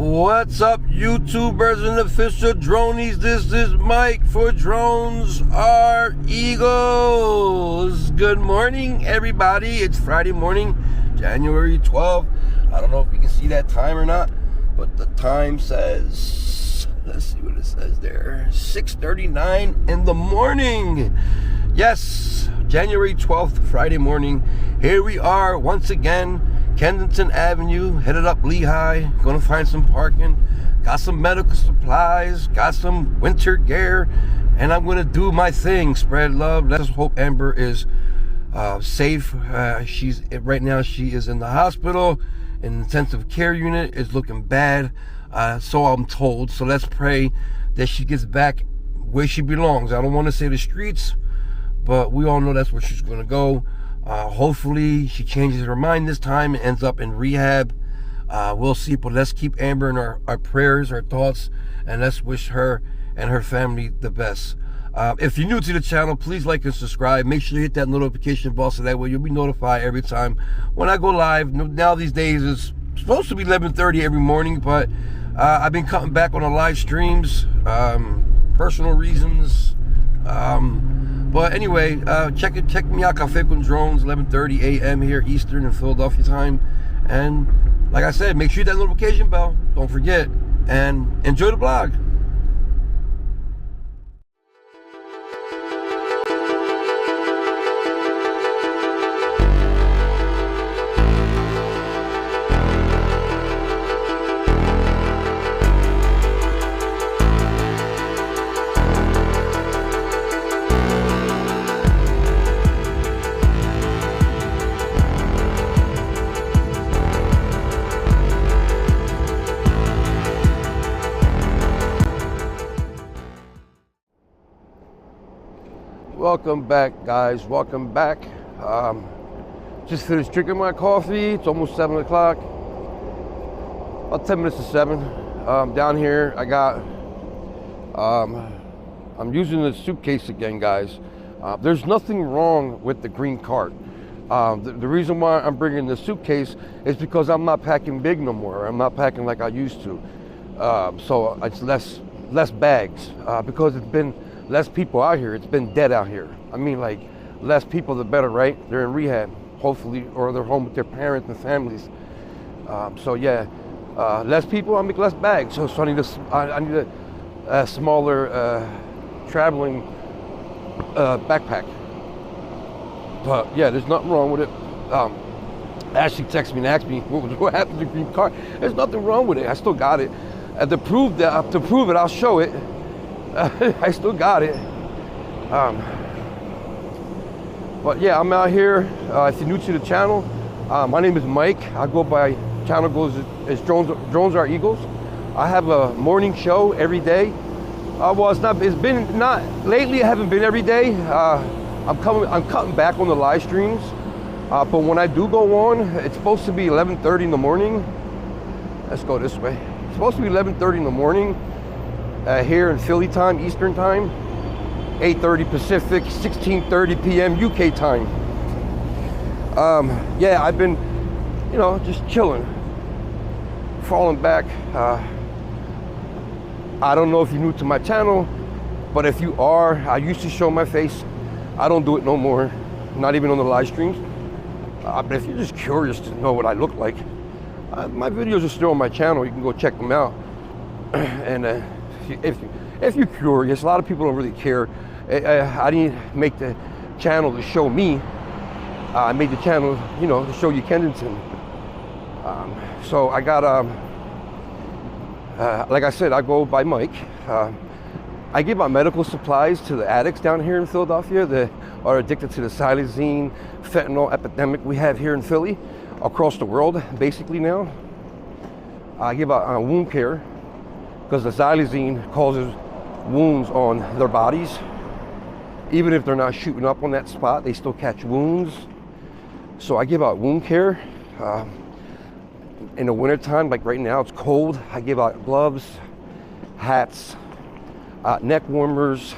What's up, YouTubers and official dronies? This is Mike for Drones Are Eagles. Good morning, everybody. It's Friday morning, January 12th. I don't know if you can see that time or not, but the time says, let's see what it says there, 6:39 in the morning. Yes, January 12th, Friday morning. Here we are once again, Kensington Avenue, headed up Lehigh, gonna find some parking, got some medical supplies, got some winter gear, and I'm gonna do my thing, spread love. Let's hope Amber is safe. Right now she is in the hospital, in the intensive care unit. Is looking bad, so I'm told. So let's pray that she gets back where she belongs. I don't want to say the streets, but we all know that's where she's gonna go. Hopefully she changes her mind this time and ends up in rehab. We'll see, but let's keep Amber in our prayers, our thoughts, and let's wish her and her family the best. If you're new to the channel, please like and subscribe. Make sure you hit that notification bell so that way you'll be notified every time when I go live. Now these days it's supposed to be 11:30 every morning, but I've been cutting back on the live streams, personal reasons. But anyway, check me out, Cafe con Drones, 11:30 a.m. here Eastern in Philadelphia time. And like I said, make sure you hit that notification bell. Don't forget, and enjoy the vlog. Welcome back, guys. Welcome back. Just finished drinking my coffee. It's almost 7 o'clock. About 10 minutes to 7. Down here, I got, I'm using the suitcase again, guys. There's nothing wrong with the green cart. The reason why I'm bringing the suitcase is because I'm not packing big no more. I'm not packing like I used to. So it's less bags, because it's been less people out here. It's been dead out here. I mean, like, less people the better, right? They're in rehab, hopefully, or they're home with their parents and families. So yeah, less people, I make less bags. So I need a smaller traveling backpack. But yeah, there's nothing wrong with it. Ashley texted me and asked me what happened to the green card. There's nothing wrong with it. I still got it. And to prove it, I'll show it. I still got it. But yeah, I'm out here. If you're new to the channel, my name is Mike. I go by, channel goes as Drones Are Eagles. I have a morning show every day. Well, it's been not lately. I haven't been every day. I'm cutting back on the live streams. But when I do go on, it's supposed to be 11:30 in the morning. Let's go this way. It's supposed to be 11:30 in the morning. Here in Philly time, Eastern time, 8:30 Pacific, 16:30 p.m. UK time. Yeah, I've been, just chilling, falling back. I don't know if you're new to my channel, but if you are, I used to show my face. I don't do it no more, not even on the live streams. But if you're just curious to know what I look like, my videos are still on my channel. You can go check them out. And if you're curious, a lot of people don't really care. I didn't make the channel to show me. I made the channel, to show you Kensington. So I got, like I said, I go by Mike. I give out medical supplies to the addicts down here in Philadelphia that are addicted to the xylazine, fentanyl epidemic we have here in Philly, across the world, basically now. I give out wound care, because the xylazine causes wounds on their bodies. Even if they're not shooting up on that spot, they still catch wounds. So I give out wound care. In the wintertime, like right now, it's cold. I give out gloves, hats, neck warmers,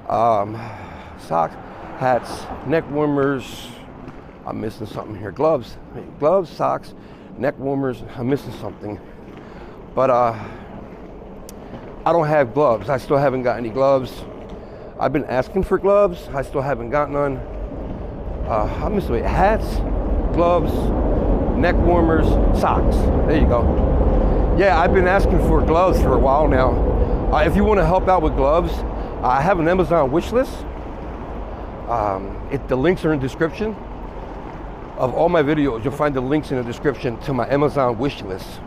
socks, hats, neck warmers. I'm missing something here. Gloves, socks, neck warmers. I'm missing something. But I don't have gloves. I still haven't got any gloves. I've been asking for gloves. I still haven't got none. I'm just waiting. Hats, gloves, neck warmers, socks. There you go. Yeah, I've been asking for gloves for a while now. If you want to help out with gloves, I have an Amazon wish list. The links are in the description of all my videos. You'll find the links in the description to my Amazon wish list.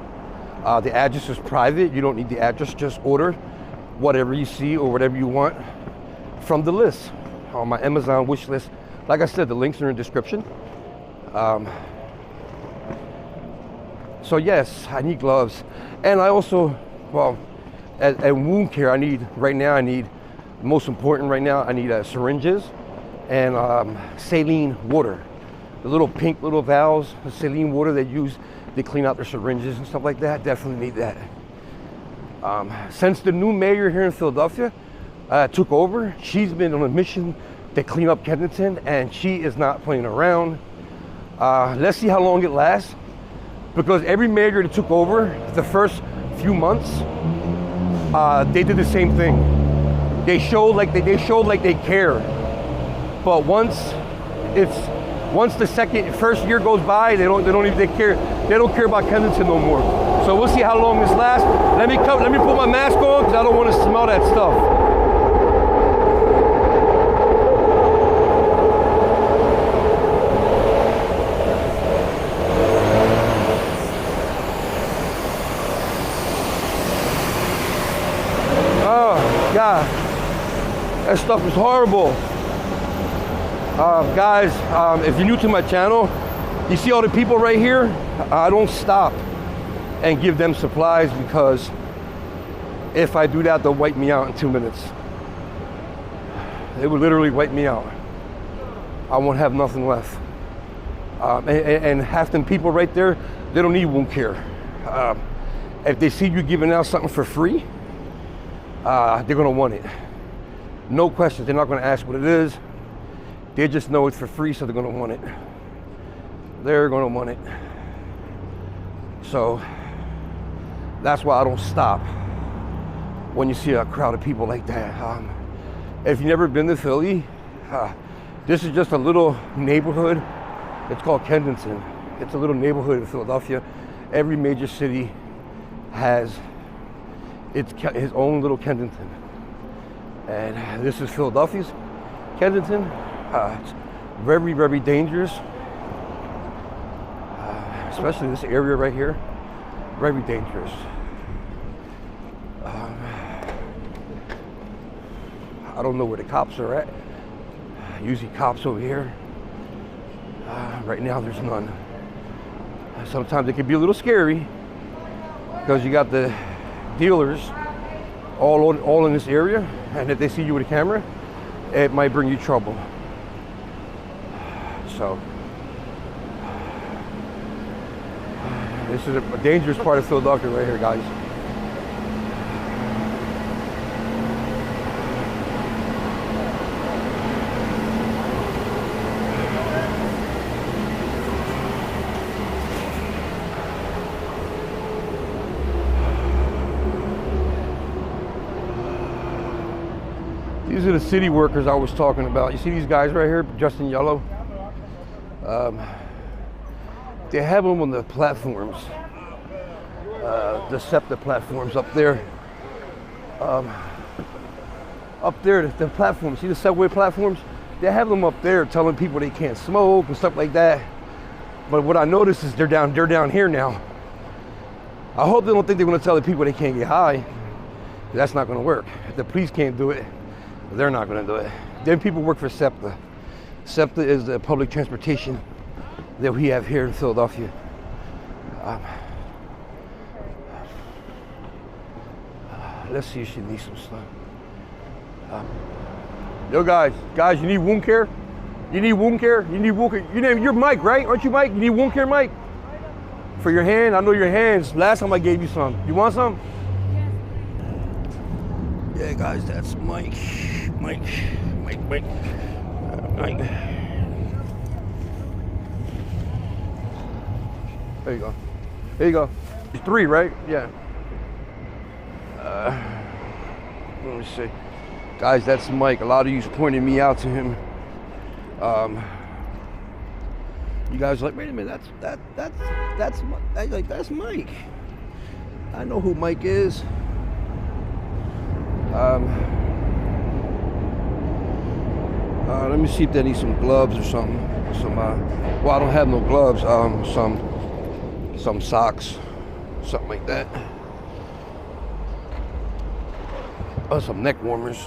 The address is private. You don't need the address. Just order whatever you see or whatever you want from the list on my Amazon wish list. Like I said, the links are in the description. So yes, I need gloves. And I also, well, at wound care, I need, most important right now, I need syringes and saline water. The little pink little valves, the saline water they use to clean out their syringes and stuff like that, definitely need that. Since the new mayor here in Philadelphia took over, she's been on a mission to clean up Kensington, and she is not playing around. Let's see how long it lasts, because every mayor that took over the first few months, they did the same thing. They showed like they care, but once the first year goes by, they don't care about Kensington no more. So we'll see how long this lasts. Let me put my mask on because I don't want to smell that stuff. God, that stuff is horrible. Guys, if you're new to my channel, you see all the people right here? I don't stop and give them supplies, because if I do that, they'll wipe me out in 2 minutes. They will literally wipe me out. I won't have nothing left. And half them people right there, they don't need wound care. If they see you giving out something for free, they're gonna want it. No questions, they're not gonna ask what it is. They just know it's for free, so they're gonna want it. They're gonna want it. So that's why I don't stop when you see a crowd of people like that. If you've never been to Philly, this is just a little neighborhood. It's called Kensington. It's a little neighborhood in Philadelphia. Every major city has his own little Kensington, and this is Philadelphia's Kensington. It's very, very dangerous, especially this area right here. Very dangerous. I don't know where the cops are at. Usually cops over here. Right now there's none. Sometimes it can be a little scary because you got the dealers all in this area, and if they see you with a camera, it might bring you trouble. So this is a dangerous part of Philadelphia right here, guys. These are the city workers I was talking about. You see these guys right here, dressed in yellow? They have them on the platforms, the SEPTA platforms up there. Up there, the platforms, see the subway platforms? They have them up there telling people they can't smoke and stuff like that. But what I noticed is they're down here now. I hope they don't think they're gonna tell the people they can't get high. That's not gonna work. If the police can't do it, they're not gonna do it. Then people work for SEPTA. SEPTA is the public transportation that we have here in Philadelphia. Let's see if she needs some stuff. Yo guys, you need wound care? You need wound care? You need wound care? You're Mike, right? Aren't you Mike? You need wound care, Mike? For your hand? I know your hands. Last time I gave you some. You want some? Yeah guys, that's Mike. Mike. There you go. There you go. It's 3, right? Yeah. Let me see. Guys, that's Mike. A lot of you pointed me out to him. You guys are like, wait a minute, that's Mike. I know who Mike is. Let me see if they need some gloves or something. Well, I don't have no gloves. Some socks, something like that. Oh, some neck warmers.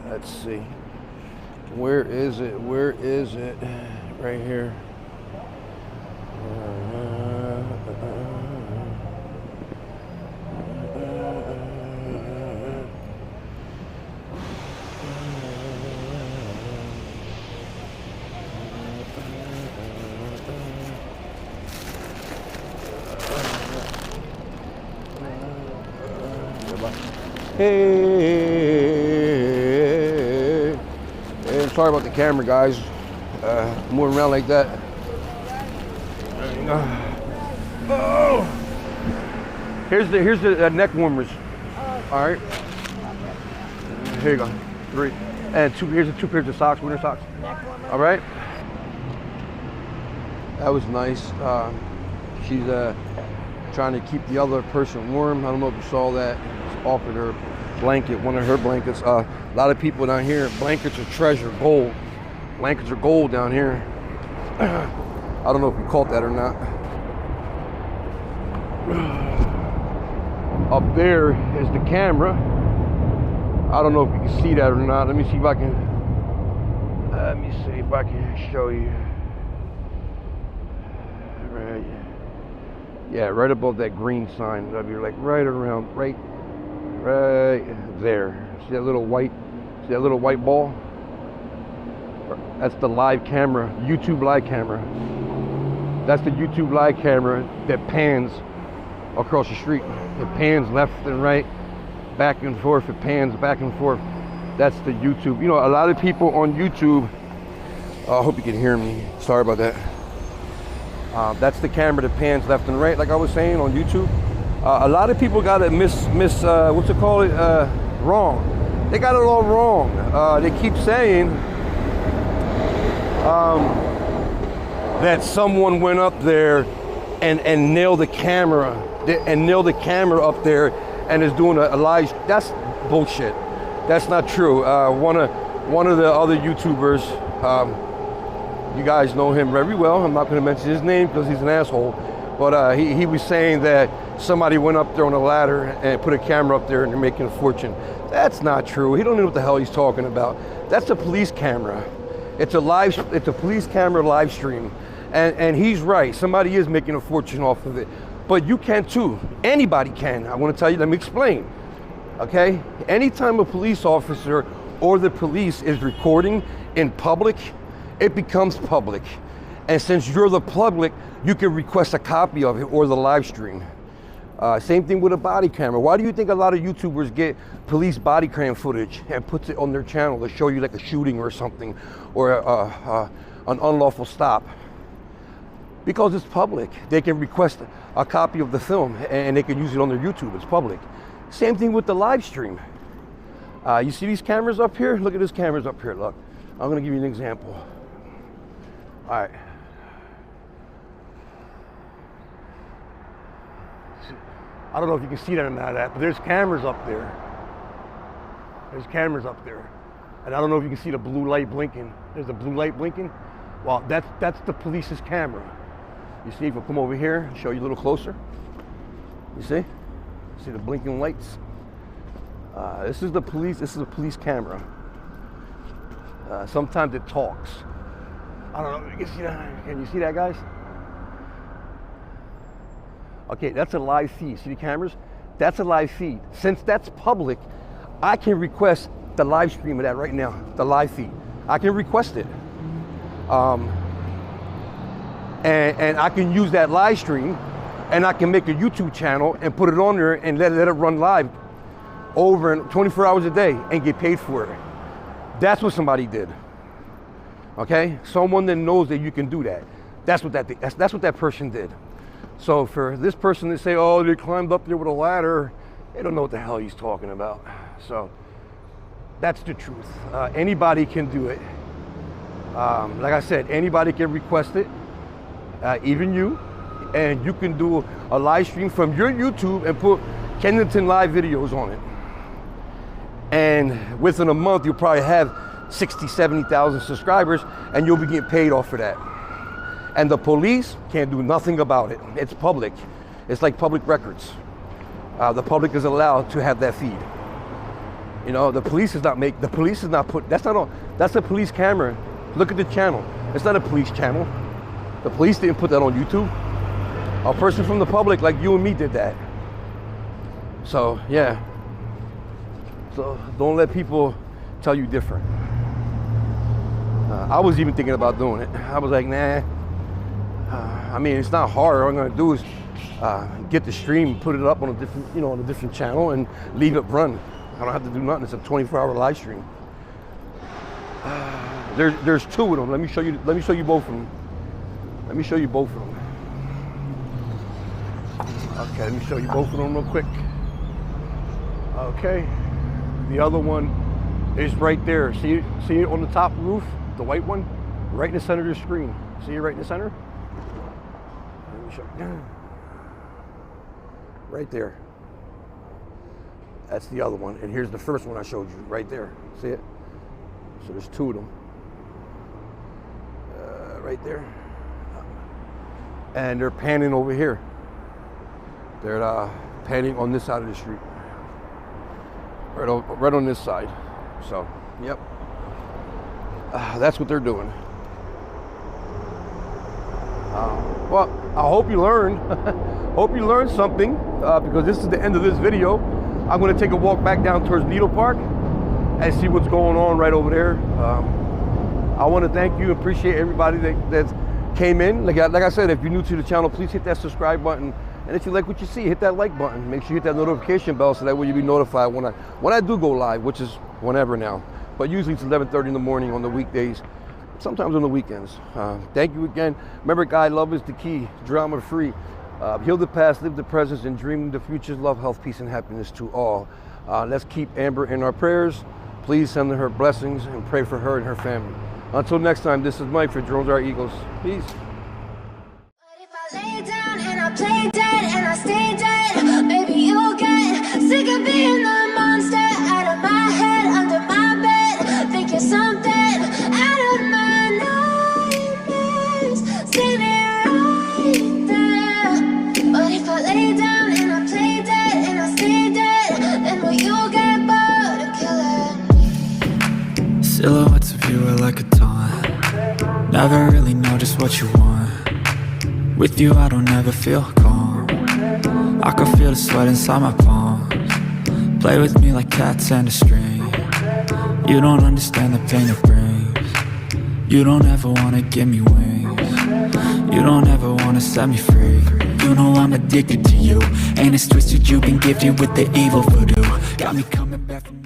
Let's see. Where is it? Right here. Hey, sorry about the camera, guys. Moving around like that. Oh, here's the neck warmers. All right, here you go. 3 and 2. Here's the 2 pairs of socks, winter socks. All right, that was nice. She's trying to keep the other person warm. I don't know if you saw that. Offered her blanket, one of her blankets. A lot of people down here, blankets are treasure, gold. Blankets are gold down here. I don't know if you caught that or not. Up there is the camera. I don't know if you can see that or not. Let me see if I can show you. Right. Yeah, right above that green sign. You're like right there. See that little white ball? That's the live camera, YouTube live camera. That's the YouTube live camera that pans across the street. It pans left and right, back and forth. It pans back and forth. That's the YouTube. You know, a lot of people on YouTube, I hope you can hear me. Sorry about that. That's the camera that pans left and right, like I was saying on YouTube. A lot of people got it wrong. They got it all wrong. They keep saying that someone went up there and nailed the camera up there and is doing a live. That's bullshit. That's not true. One of the other YouTubers, you guys know him very well. I'm not going to mention his name because he's an asshole. But he was saying that somebody went up there on a ladder and put a camera up there and they're making a fortune. That's not true. He don't know what the hell he's talking about. That's a police camera. It's a police camera live stream. And he's right. Somebody is making a fortune off of it. But you can too. Anybody can. I want to tell you, let me explain. Okay? Anytime a police officer or the police is recording in public, it becomes public. And since you're the public, you can request a copy of it or the live stream. Same thing with a body camera. Why do you think a lot of YouTubers get police body cam footage and puts it on their channel to show you like a shooting or something or an unlawful stop? Because it's public. They can request a copy of the film and they can use it on their YouTube. It's public. Same thing with the live stream. You see these cameras up here? Look at these cameras up here. Look, I'm gonna give you an example. All right. I don't know if you can see that or not, but there's cameras up there. There's cameras up there. And I don't know if you can see the blue light blinking. There's a blue light blinking. Well, that's the police's camera. You see, if I come over here, show you a little closer. You see? See the blinking lights? This is the police. This is a police camera. Sometimes it talks. I don't know if you can see that. Can you see that, guys? Okay, that's a live feed. See the cameras? That's a live feed. Since that's public, I can request the live stream of that right now, the live feed. I can request it. And I can use that live stream and I can make a YouTube channel and put it on there and let it run live over 24 hours a day and get paid for it. That's what somebody did. Okay? Someone that knows that you can do that. That's what that person did. So for this person to say, oh, they climbed up there with a ladder, they don't know what the hell he's talking about. So that's the truth. Anybody can do it. Like I said, anybody can request it, even you. And you can do a live stream from your YouTube and put Kensington live videos on it. And within a month, you'll probably have 60, 70,000 subscribers, and you'll be getting paid off for that. And the police can't do nothing about it. It's public. It's like public records. The public is allowed to have that feed. You know, the police is not put, that's a police camera. Look at the channel. It's not a police channel. The police didn't put that on YouTube. A person from the public like you and me did that. So, yeah. So don't let people tell you different. I was even thinking about doing it. I was like, nah. I mean, it's not hard. All I'm gonna do is get the stream, put it up on a different, on a different channel, and leave it run. I don't have to do nothing. It's a 24-hour live stream. There's two of them. Let me show you both of them. Let me show you both of them. Okay, let me show you both of them real quick. Okay, the other one is right there. See it on the top roof, the white one, right in the center of the screen. See it right in the center? Let me show you. Right there. That's the other one, and here's the first one I showed you, right there. See it? So there's two of them. Right there. And they're panning over here. They're panning on this side of the street. Right on this side. So, yep. That's what they're doing. Well, I hope you learned. Hope you learned something, because this is the end of this video. I'm going to take a walk back down towards Needle Park and see what's going on right over there. I want to thank you, appreciate everybody that came in. Like I said, if you're new to the channel, please hit that subscribe button. And if you like what you see, hit that like button. Make sure you hit that notification bell so that way you'll be notified when I do go live, which is whenever now. But usually it's 11:30 in the morning on the weekdays, sometimes on the weekends. Thank you again. Remember, guys, love is the key, drama free. Heal the past, live the present, and dream the future. Love, health, peace, and happiness to all. Let's keep Amber in our prayers. Please send her blessings and pray for her and her family. Until next time, this is Mike for Drones Are Eagles. Peace. But if I lay down and I play dead and I stay dead, maybe you'll get sick of being the monster out of my head, under my bed, thinking something out of my nightmares, standing right there. But if I lay down and I play dead and I stay dead, then will you get bored of killing me? Silhouettes of you are like a taunt. Never really know just what you want. With you I don't ever feel calm. I can feel the sweat inside my palms. Play with me like cats and a string. You don't understand the pain it brings. You don't ever wanna give me wings. You don't ever wanna set me free. You know I'm addicted to you, and it's twisted. You've been gifted with the evil voodoo. Got me coming back from